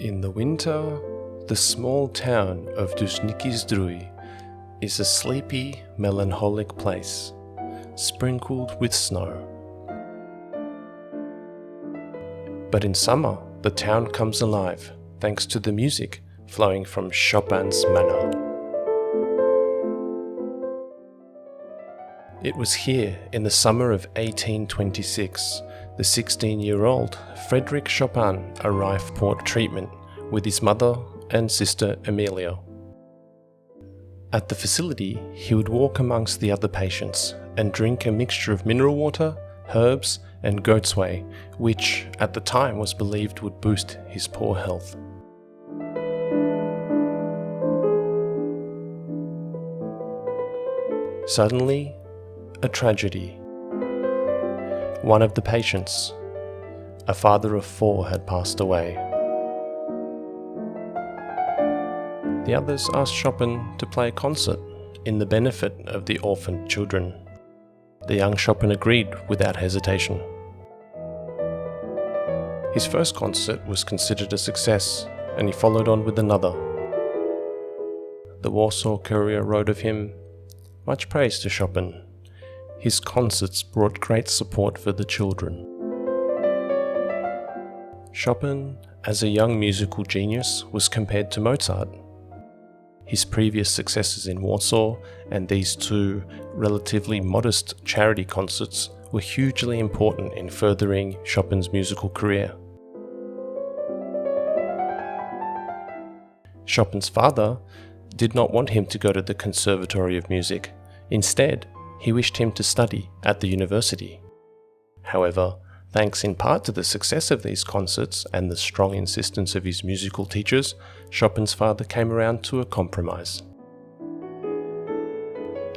In the winter, the small town of Zdrój is a sleepy, melancholic place, sprinkled with snow. But in summer, the town comes alive thanks to the music flowing from Chopin's manor. It was here in the summer of 1826 the 16-year-old Frederick Chopin arrived for treatment with his mother and sister Emilia. At the facility, he would walk amongst the other patients and drink a mixture of mineral water, herbs, and goat's whey, which at the time was believed would boost his poor health. Suddenly, a tragedy. One of the patients, a father of 4, had passed away. The others asked Chopin to play a concert in the benefit of the orphaned children. The young Chopin agreed without hesitation. His first concert was considered a success, and he followed on with another. The Warsaw Courier wrote of him, "Much praise to Chopin. His concerts brought great support for the children." Chopin, as a young musical genius, was compared to Mozart. His previous successes in Warsaw and these 2 relatively modest charity concerts were hugely important in furthering Chopin's musical career. Chopin's father did not want him to go to the Conservatory of Music. Instead, he wished him to study at the university. However, thanks in part to the success of these concerts and the strong insistence of his musical teachers, Chopin's father came around to a compromise.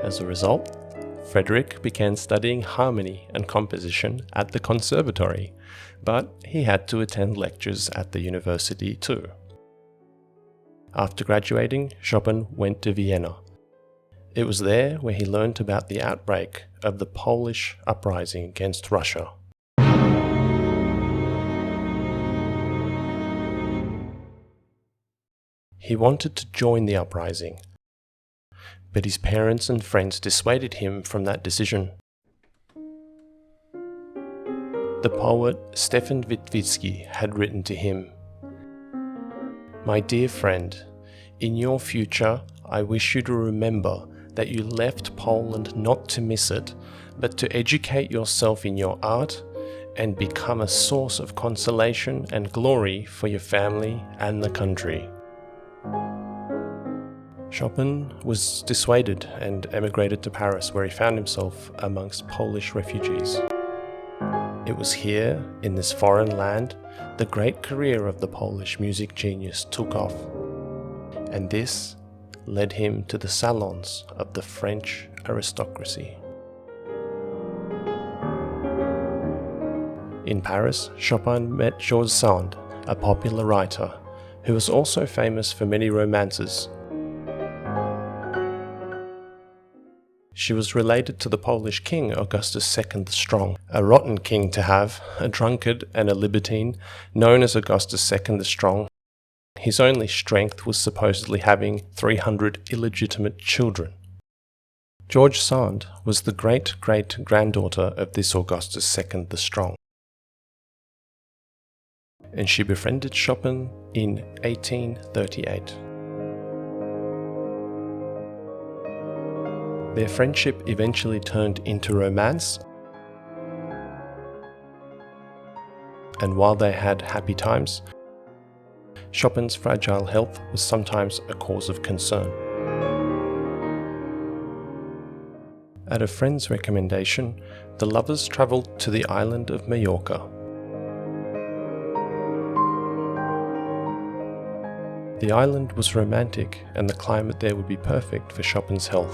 As a result, Frederick began studying harmony and composition at the conservatory, but he had to attend lectures at the university too. After graduating, Chopin went to Vienna. It was there where he learned about the outbreak of the Polish uprising against Russia. He wanted to join the uprising, but his parents and friends dissuaded him from that decision. The poet Stefan Witwicki had written to him, "My dear friend, in your future I wish you to remember that you left Poland not to miss it, but to educate yourself in your art and become a source of consolation and glory for your family and the country." Chopin was dissuaded and emigrated to Paris, where he found himself amongst Polish refugees. It was here, in this foreign land, the great career of the Polish music genius took off, and this led him to the salons of the French aristocracy. In Paris, Chopin met George Sand, a popular writer, who was also famous for many romances. She was related to the Polish king Augustus II the Strong, a rotten king to have, a drunkard and a libertine, known as Augustus II the Strong. His only strength was supposedly having 300 illegitimate children. George Sand was the great-great-granddaughter of this Augustus II the Strong, and she befriended Chopin in 1838. Their friendship eventually turned into romance, and while they had happy times, Chopin's fragile health was sometimes a cause of concern. At a friend's recommendation, the lovers travelled to the island of Majorca. The island was romantic, and the climate there would be perfect for Chopin's health.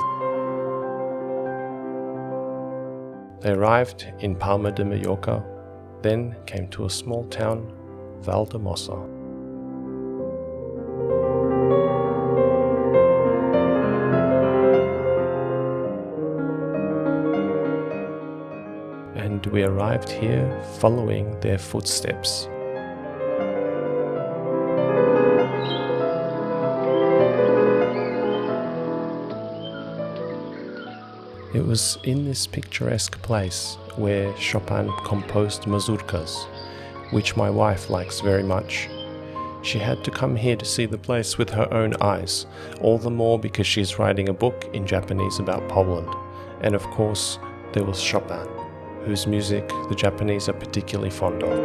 They arrived in Palma de Mallorca, then came to a small town, Valdemossa. And we arrived here following their footsteps. It was in this picturesque place where Chopin composed mazurkas, which my wife likes very much. She had to come here to see the place with her own eyes, all the more because she is writing a book in Japanese about Poland. And of course, there was Chopin, whose music the Japanese are particularly fond of.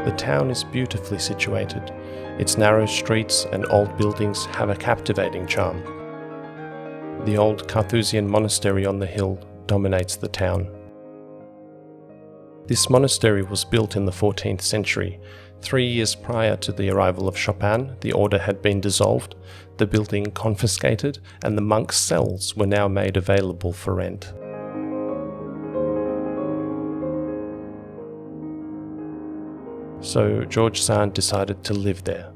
The town is beautifully situated. Its narrow streets and old buildings have a captivating charm. The old Carthusian Monastery on the hill dominates the town. This monastery was built in the 14th century. 3 years prior to the arrival of Chopin, the order had been dissolved, the building confiscated, and the monks' cells were now made available for rent. So George Sand decided to live there.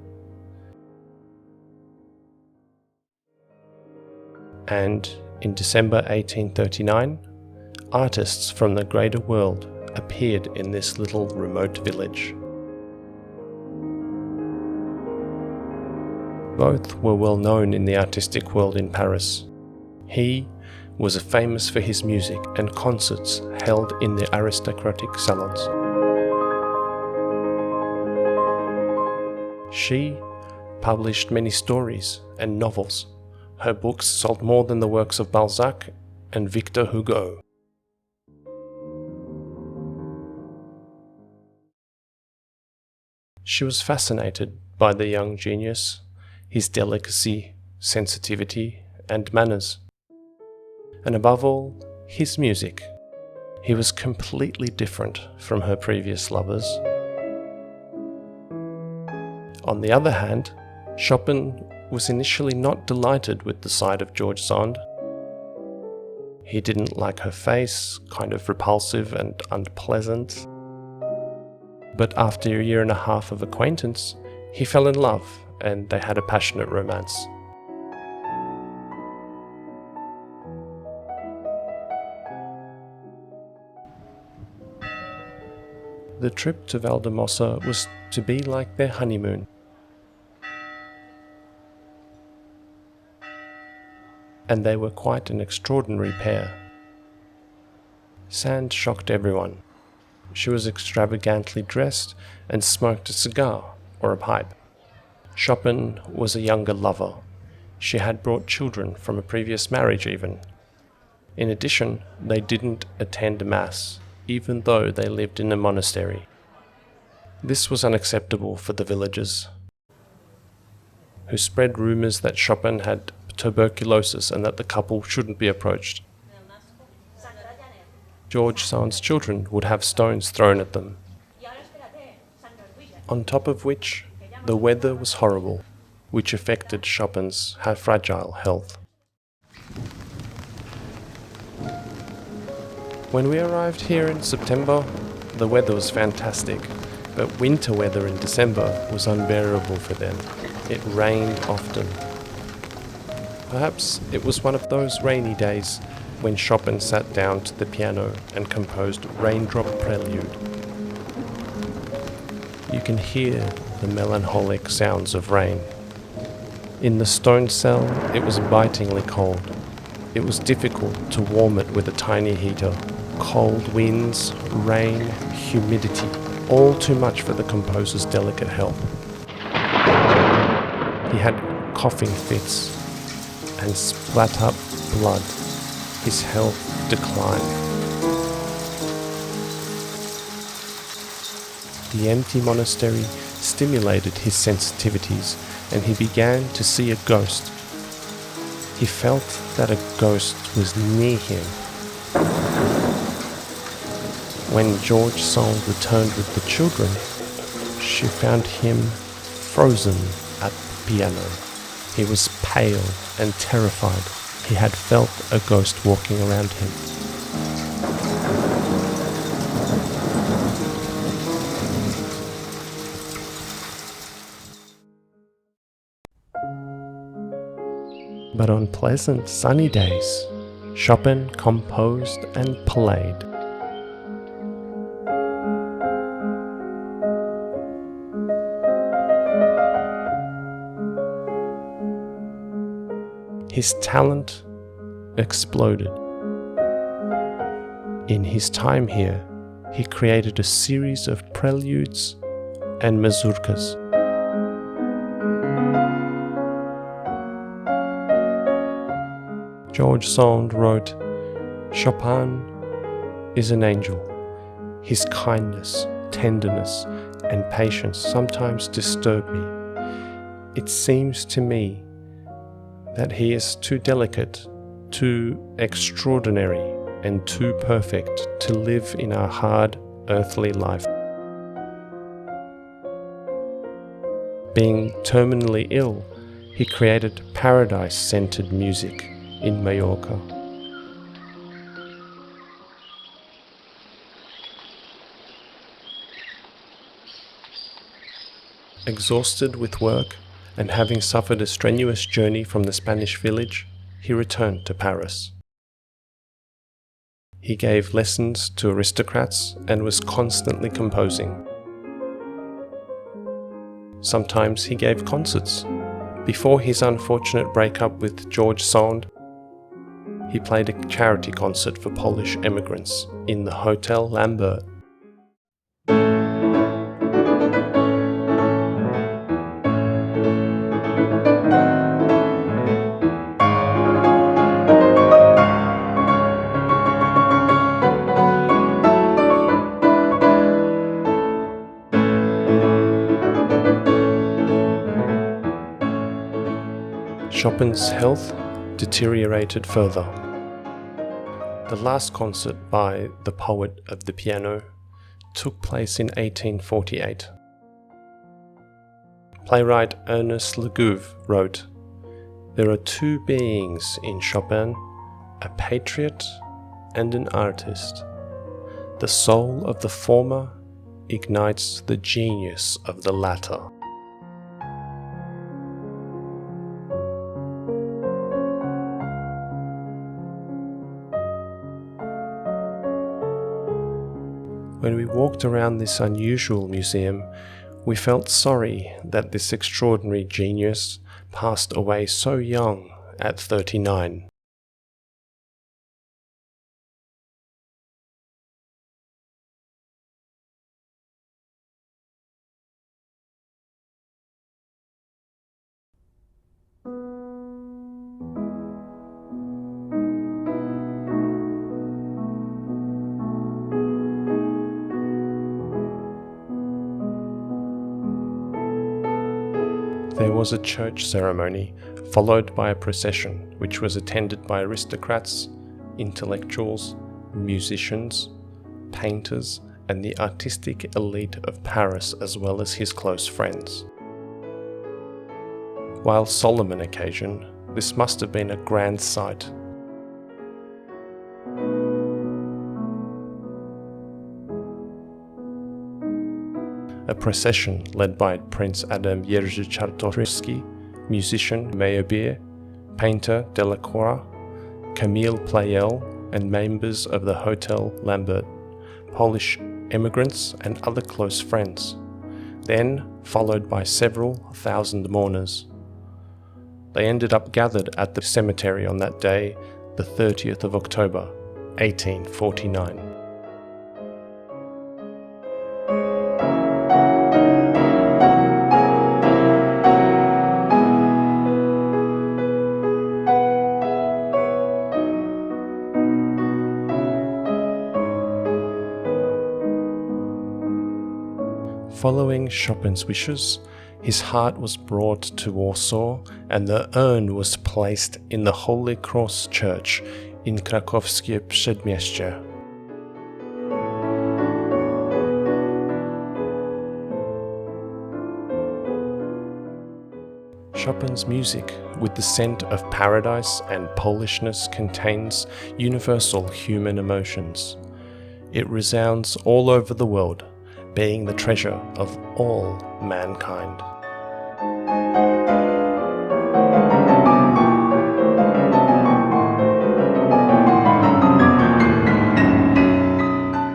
And in December 1839, artists from the greater world appeared in this little remote village. Both were well known in the artistic world in Paris. He was famous for his music and concerts held in the aristocratic salons. She published many stories and novels. Her books sold more than the works of Balzac and Victor Hugo. She was fascinated by the young genius, his delicacy, sensitivity, and manners. And above all, his music. He was completely different from her previous lovers. On the other hand, Chopin was initially not delighted with the sight of George Sand. He didn't like her face, kind of repulsive and unpleasant. But after a year and a half of acquaintance, he fell in love and they had a passionate romance. The trip to Valdemossa was to be like their honeymoon. And they were quite an extraordinary pair. Sand shocked everyone. She was extravagantly dressed and smoked a cigar or a pipe. Chopin was a younger lover. She had brought children from a previous marriage even. In addition, they didn't attend Mass, even though they lived in a monastery. This was unacceptable for the villagers, who spread rumors that Chopin had tuberculosis and that the couple shouldn't be approached. George Sand's children would have stones thrown at them. On top of which, the weather was horrible, which affected Chopin's fragile health. When we arrived here in September, the weather was fantastic, but winter weather in December was unbearable for them. It rained often. Perhaps it was one of those rainy days when Chopin sat down to the piano and composed Raindrop Prelude. You can hear the melancholic sounds of rain. In the stone cell, it was bitingly cold. It was difficult to warm it with a tiny heater. Cold winds, rain, humidity, all too much for the composer's delicate health. He had coughing fits and splat up blood. His health declined. The empty monastery stimulated his sensitivities, and he began to see a ghost. He felt that a ghost was near him. When George Sand returned with the children, she found him frozen at the piano. He was pale and terrified. He had felt a ghost walking around him. But on pleasant sunny days, Chopin composed and played. His talent exploded. In his time here, he created a series of preludes and mazurkas. George Sand wrote, "Chopin is an angel. His kindness, tenderness, and patience sometimes disturb me. It seems to me that he is too delicate, too extraordinary, and too perfect to live in our hard earthly life." Being terminally ill, he created paradise-scented music in Majorca. Exhausted with work and having suffered a strenuous journey from the Spanish village, he returned to Paris. He gave lessons to aristocrats and was constantly composing. Sometimes he gave concerts. Before his unfortunate breakup with George Sand, he played a charity concert for Polish immigrants in the Hotel Lambert. Chopin's health deteriorated further. The last concert by the poet of the piano took place in 1848. Playwright Ernest Legouve wrote, "There are two beings in Chopin, a patriot and an artist. The soul of the former ignites the genius of the latter." When we walked around this unusual museum, we felt sorry that this extraordinary genius passed away so young at 39. There was a church ceremony, followed by a procession, which was attended by aristocrats, intellectuals, musicians, painters, and the artistic elite of Paris, as well as his close friends. While solemn an occasion, this must have been a grand sight. A procession led by Prince Adam Jerzy Czartoryski, musician Meyerbeer, painter Delacroix, Camille Pleyel, and members of the Hotel Lambert, Polish immigrants and other close friends, then followed by several thousand mourners. They ended up gathered at the cemetery on that day, the 30th of October, 1849. Following Chopin's wishes, his heart was brought to Warsaw and the urn was placed in the Holy Cross Church in Krakowskie Przedmieście. Chopin's music, with the scent of paradise and Polishness, contains universal human emotions. It resounds all over the world, being the treasure of all mankind.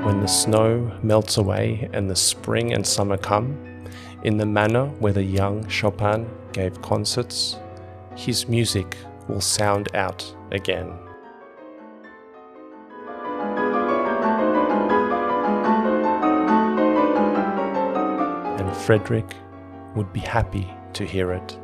When the snow melts away and the spring and summer come, in the manner where the young Chopin gave concerts, his music will sound out again. Frederick would be happy to hear it.